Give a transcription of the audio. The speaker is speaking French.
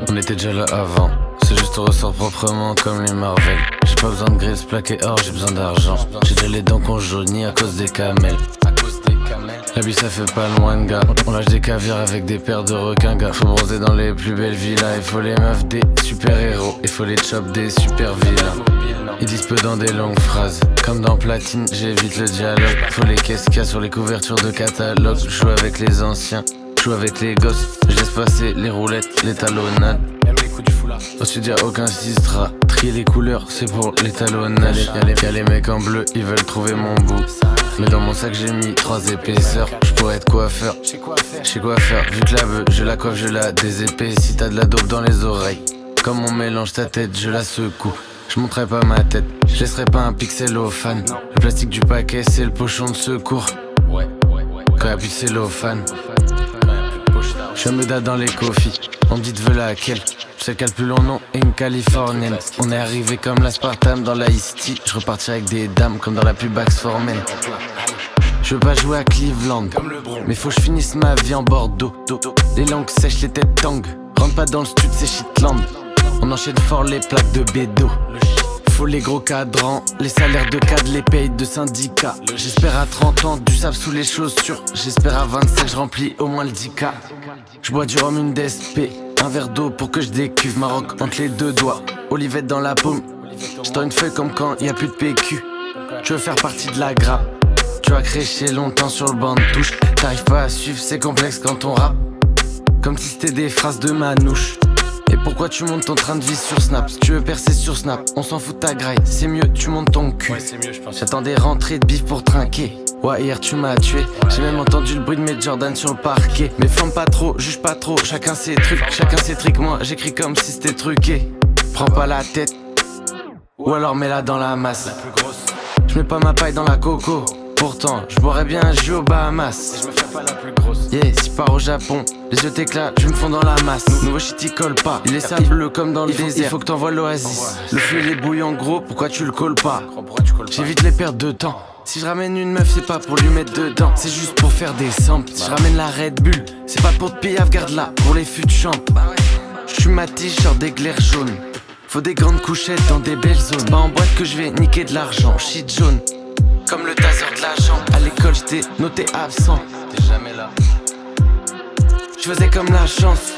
On était déjà là avant, c'est juste on ressort proprement comme les Marvel. J'ai pas besoin de grise plaqué or, j'ai besoin d'argent. J'ai déjà les dents qu'on jaunit à cause des camels. La vie ça fait pas loin de gars. On lâche des caviars avec des paires de requins gars. Faut bronzer dans les plus belles villas. Il faut les meufs des super héros. Il faut les chops des super vilains. Ils disent peu dans des longues phrases. Comme dans Platine, j'évite le dialogue. Faut les caisses qu'il y a sur les couvertures de catalogue. Je joue avec les anciens, je joue avec les gosses. Je laisse passer les roulettes, les talonnades. Au sud y'a aucun sistra. Trier les couleurs, c'est pour l'étalonnage. Y'a les mecs en bleu, ils veulent trouver mon bout. Mais dans mon sac j'ai mis 3 épaisseurs. J'pourrais être coiffeur, j'sais quoi faire. Vu que la bœuf, je la coiffe, je la désépée. Si t'as de la dope dans les oreilles, comme on mélange ta tête, je la secoue. Je montrerai pas ma tête, je laisserai pas un pixel aux fans. Le plastique du paquet c'est le pochon de secours. Quand y'a plus de cellophane, j'suis un meuda dans les coffees. On me dit de veux laquelle, celle qui a le plus long nom est une californienne. On est arrivé comme l'aspartame dans la Ice-Tea. Je repartirai avec des dames comme dans la pub Axe Formen. Je veux pas jouer à Cleveland, mais faut que je finisse ma vie en Bordeaux. Les langues sèches, les têtes tangues. Rentre pas dans le stud, c'est Shitland. On enchaîne fort les plaques de bédo. Faut les gros cadrans, les salaires de cadre, les payes de syndicats. J'espère à 30 ans du sable sous les chaussures. J'espère à 27 je remplis au moins le 10K. Je bois du rhum, une DSP, un verre d'eau pour que je décuve. Maroc entre les deux doigts, Olivette dans la paume. J'tends une feuille comme quand y a plus de PQ. Tu veux faire partie de la grappe, tu as créché longtemps sur le banc de touche. T'arrives pas à suivre, c'est complexe quand on rappe. Comme si c'était des phrases de manouche. Et pourquoi tu montes ton train de vie sur Snap? Si tu veux percer sur Snap, on s'en fout de ta graille. C'est mieux, tu montes ton cul. J'attends des rentrées de bif pour trinquer. Ouais, hier tu m'as tué. J'ai même entendu le bruit de mes Jordan sur le parquet. Mais forme pas trop, juge pas trop. Chacun ses trucs, chacun ses tricks. Moi j'écris comme si c'était truqué. Prends pas la tête, ou alors mets-la dans la masse. Je mets pas ma paille dans la coco. Pourtant, je boirais bien un jus aux Bahamas. Et je me fais pas la plus grosse. Yeah, si part au Japon, les yeux t'éclatent, je me fonds dans la masse. Nouveau shit il colle pas, il est sable bleu comme dans le désert. Il faut que t'envoies l'oasis. Le fil est bouillant gros, pourquoi tu le colles pas? J'évite les pertes de temps. Si je ramène une meuf, c'est pas pour lui mettre dedans. C'est juste pour faire des samples. Si je ramène la Red Bull, c'est pas pour te payer, garde-la pour les fûts de champ. J'suis ma t-shirt d'éclair jaune. Faut des grandes couchettes dans des belles zones. Pas en boîte que je vais niquer de l'argent. Shit jaune, comme le taser de l'agent. À l'école j'étais noté absent. T'es jamais là. Je faisais comme la chance.